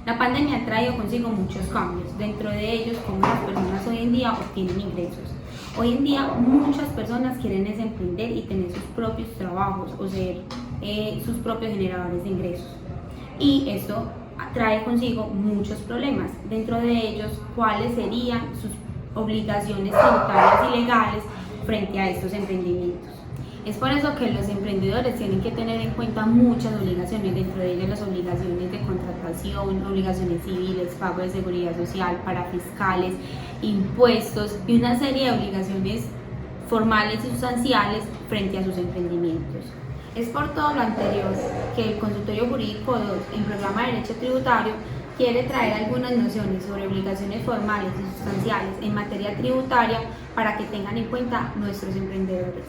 La pandemia ha traído consigo muchos cambios, dentro de ellos cómo las personas hoy en día obtienen ingresos. Hoy en día muchas personas quieren emprender y tener sus propios trabajos o ser sus propios generadores de ingresos. Y esto trae consigo muchos problemas, dentro de ellos cuáles serían sus obligaciones tributarias y legales frente a estos emprendimientos. Es por eso que los emprendedores tienen que tener en cuenta muchas obligaciones, dentro de ellas las obligaciones de contratación, obligaciones civiles, pago de seguridad social, parafiscales, impuestos y una serie de obligaciones formales y sustanciales frente a sus emprendimientos. Es por todo lo anterior que el Consultorio Jurídico 2 en Programa de Derecho Tributario quiere traer algunas nociones sobre obligaciones formales y sustanciales en materia tributaria para que tengan en cuenta nuestros emprendedores.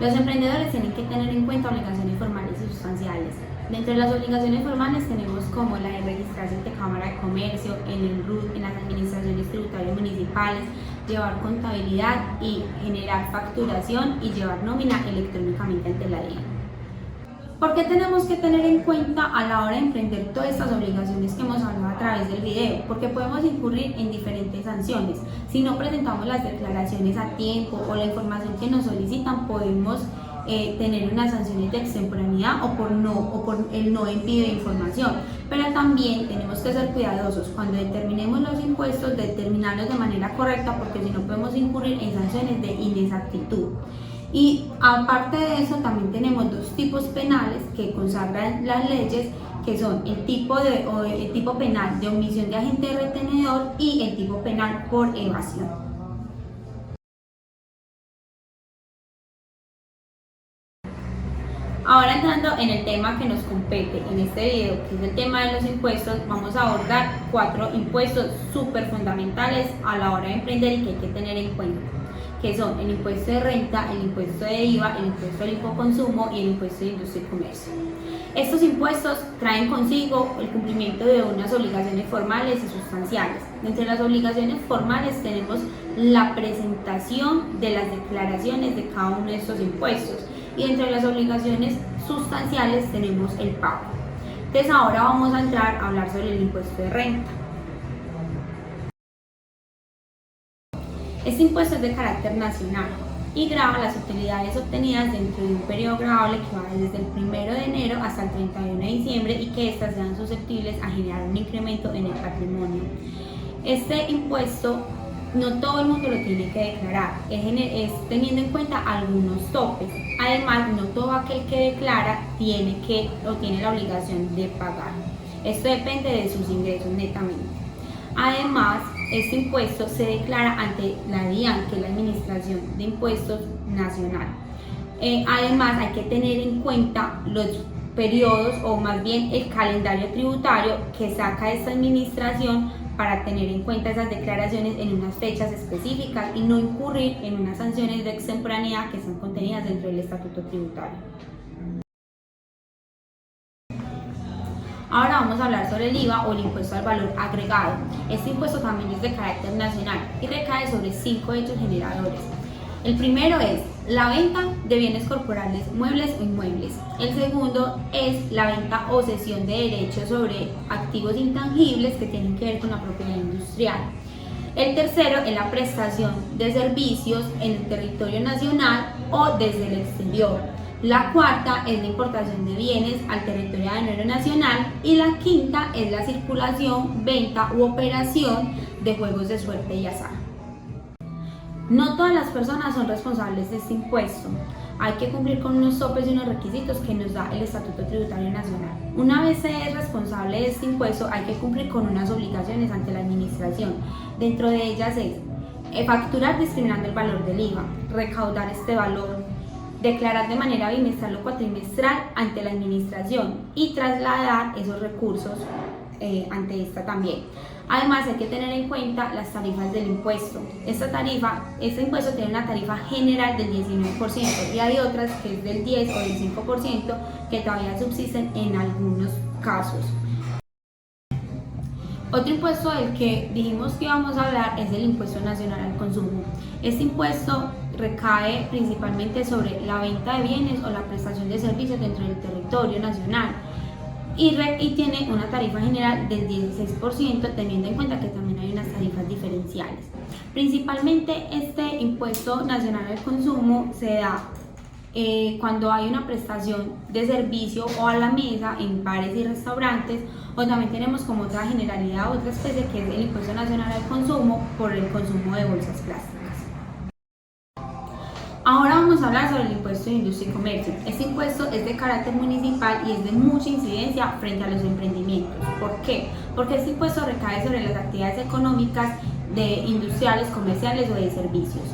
Los emprendedores tienen que tener en cuenta obligaciones formales y sustanciales. Dentro de las obligaciones formales tenemos como la de registrarse ante Cámara de Comercio, en el RUT, en las administraciones tributarias municipales, llevar contabilidad y generar facturación y llevar nómina electrónicamente ante la DIAN. ¿Por qué tenemos que tener en cuenta a la hora de emprender todas estas obligaciones que hemos hablado a través del video? Porque podemos incurrir en diferentes sanciones. Si no presentamos las declaraciones a tiempo o la información que nos solicitan, podemos tener unas sanciones de extemporaneidad o por el no envío de información. Pero también tenemos que ser cuidadosos cuando determinemos los impuestos, determinarlos de manera correcta, porque si no podemos incurrir en sanciones de inexactitud. Y aparte de eso, también tenemos dos tipos penales que consagran las leyes, que son el tipo penal de omisión de agente retenedor y el tipo penal por evasión. Ahora entrando en el tema que nos compete en este video, que es el tema de los impuestos, vamos a abordar 4 impuestos súper fundamentales a la hora de emprender y que hay que tener en cuenta, que son el impuesto de renta, el impuesto de IVA, el impuesto del hipoconsumo y el impuesto de industria y comercio. Estos impuestos traen consigo el cumplimiento de unas obligaciones formales y sustanciales. Entre las obligaciones formales tenemos la presentación de las declaraciones de cada uno de estos impuestos, y entre las obligaciones sustanciales tenemos el pago. Entonces ahora vamos a entrar a hablar sobre el impuesto de renta. Este impuesto es de carácter nacional y grava las utilidades obtenidas dentro de un periodo gravable que va desde el 1 de enero hasta el 31 de diciembre y que éstas sean susceptibles a generar un incremento en el patrimonio. Este impuesto no todo el mundo lo tiene que declarar, es teniendo en cuenta algunos topes. Además, no todo aquel que declara tiene la obligación de pagar. Esto depende de sus ingresos netamente. Además, este impuesto se declara ante la DIAN, que es la Administración de Impuestos Nacional. Además, hay que tener en cuenta los periodos, o más bien el calendario tributario que saca esta administración, para tener en cuenta esas declaraciones en unas fechas específicas y no incurrir en unas sanciones de extemporaneidad que están contenidas dentro del Estatuto Tributario. Ahora vamos a hablar sobre el IVA, o el impuesto al valor agregado. Este impuesto también es de carácter nacional y recae sobre 5 hechos generadores. El primero es la venta de bienes corporales, muebles o inmuebles. El segundo es la venta o cesión de derechos sobre activos intangibles que tienen que ver con la propiedad industrial. El tercero es la prestación de servicios en el territorio nacional o desde el exterior. La cuarta es la importación de bienes al territorio aduanero nacional y la quinta es la circulación, venta u operación de juegos de suerte y azar. No todas las personas son responsables de este impuesto. Hay que cumplir con unos topes y unos requisitos que nos da el Estatuto Tributario Nacional. Una vez se es responsable de este impuesto, hay que cumplir con unas obligaciones ante la administración. Dentro de ellas es facturar discriminando el valor del IVA, recaudar este valor, declarar de manera bimestral o cuatrimestral ante la administración y trasladar esos recursos ante esta también. Además, hay que tener en cuenta las tarifas del impuesto. Este impuesto tiene una tarifa general del 19% y hay otras que es del 10 o del 5% que todavía subsisten en algunos casos. Otro impuesto del que dijimos que íbamos a hablar es el impuesto nacional al consumo. Este impuesto recae principalmente sobre la venta de bienes o la prestación de servicios dentro del territorio nacional y tiene una tarifa general del 16%, teniendo en cuenta que también hay unas tarifas diferenciales. Principalmente este impuesto nacional al consumo se da cuando hay una prestación de servicio o a la mesa en bares y restaurantes, o también tenemos como otra generalidad, otra especie que es el impuesto nacional al consumo por el consumo de bolsas plásticas. Ahora vamos a hablar sobre el impuesto de industria y comercio. Este impuesto es de carácter municipal y es de mucha incidencia frente a los emprendimientos. ¿Por qué? Porque este impuesto recae sobre las actividades económicas de industriales, comerciales o de servicios.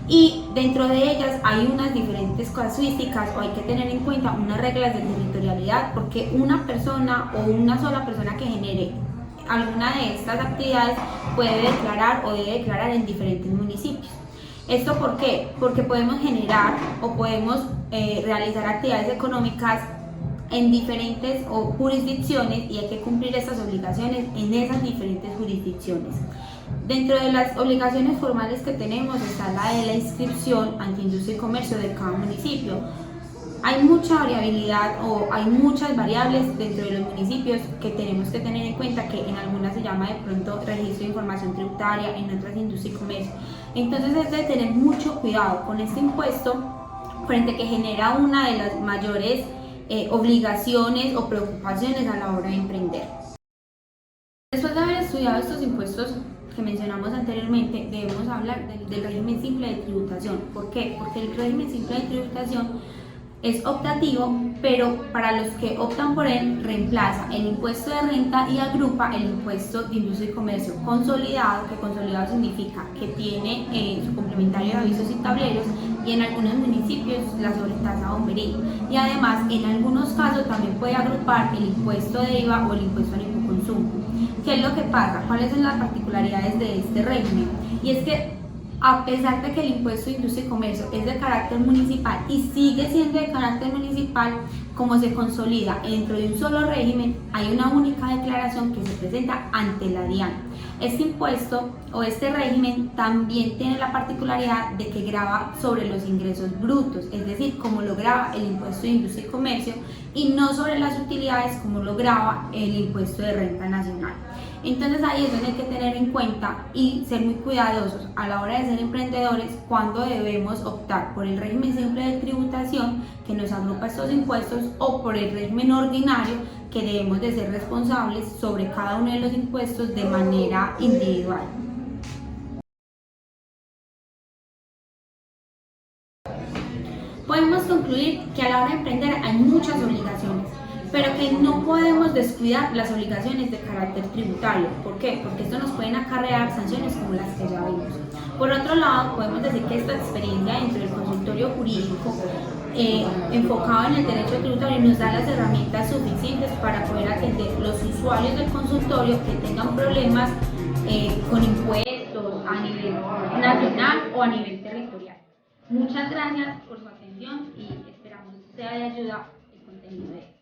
Y dentro de ellas hay unas diferentes casuísticas o hay que tener en cuenta unas reglas de territorialidad, porque una persona o una sola persona que genere alguna de estas actividades puede declarar o debe declarar en diferentes municipios. ¿Esto por qué? Porque podemos generar o podemos realizar actividades económicas en diferentes jurisdicciones y hay que cumplir estas obligaciones en esas diferentes jurisdicciones. Dentro de las obligaciones formales que tenemos está la de la inscripción ante industria y comercio de cada municipio. Hay mucha variabilidad o hay muchas variables dentro de los municipios que tenemos que tener en cuenta, que en algunas se llama de pronto registro de información tributaria, en otras industria y comercio. Entonces es de tener mucho cuidado con este impuesto frente a que genera una de las mayores obligaciones o preocupaciones a la hora de emprender. Después de haber estudiado estos impuestos que mencionamos anteriormente, debemos hablar del régimen simple de tributación. ¿Por qué? Porque el régimen simple de tributación es optativo, pero para los que optan por él reemplaza el impuesto de renta y agrupa el impuesto de industria y comercio consolidado, que consolidado significa que tiene su complementario de avisos y tableros, y en algunos municipios la sobretasa bombería. Y además, en algunos casos también puede agrupar el impuesto de IVA o el impuesto al infoconsumo. ¿Qué es lo que pasa? ¿Cuáles son las particularidades de este régimen? Y es que a pesar de que el impuesto de industria y comercio es de carácter municipal y sigue siendo de carácter municipal, como se consolida dentro de un solo régimen, hay una única declaración que se presenta ante la DIAN. Este impuesto o este régimen también tiene la particularidad de que grava sobre los ingresos brutos, es decir, como lo grava el impuesto de industria y comercio, y no sobre las utilidades como lo grava el impuesto de renta nacional. Entonces ahí es donde hay que tener en cuenta y ser muy cuidadosos a la hora de ser emprendedores cuando debemos optar por el régimen simple de tributación que nos agrupa estos impuestos o por el régimen ordinario que debemos de ser responsables sobre cada uno de los impuestos de manera individual. Podemos concluir que a la hora de emprender hay muchas obligaciones, pero que no podemos descuidar las obligaciones de carácter tributario. ¿Por qué? Porque esto nos pueden acarrear sanciones como las que ya vimos. Por otro lado, podemos decir que esta experiencia dentro del consultorio jurídico enfocado en el derecho tributario nos da las herramientas suficientes para poder atender los usuarios del consultorio que tengan problemas con impuestos a nivel nacional o a nivel territorial. Muchas gracias por su atención y esperamos sea de ayuda el contenido de hoy.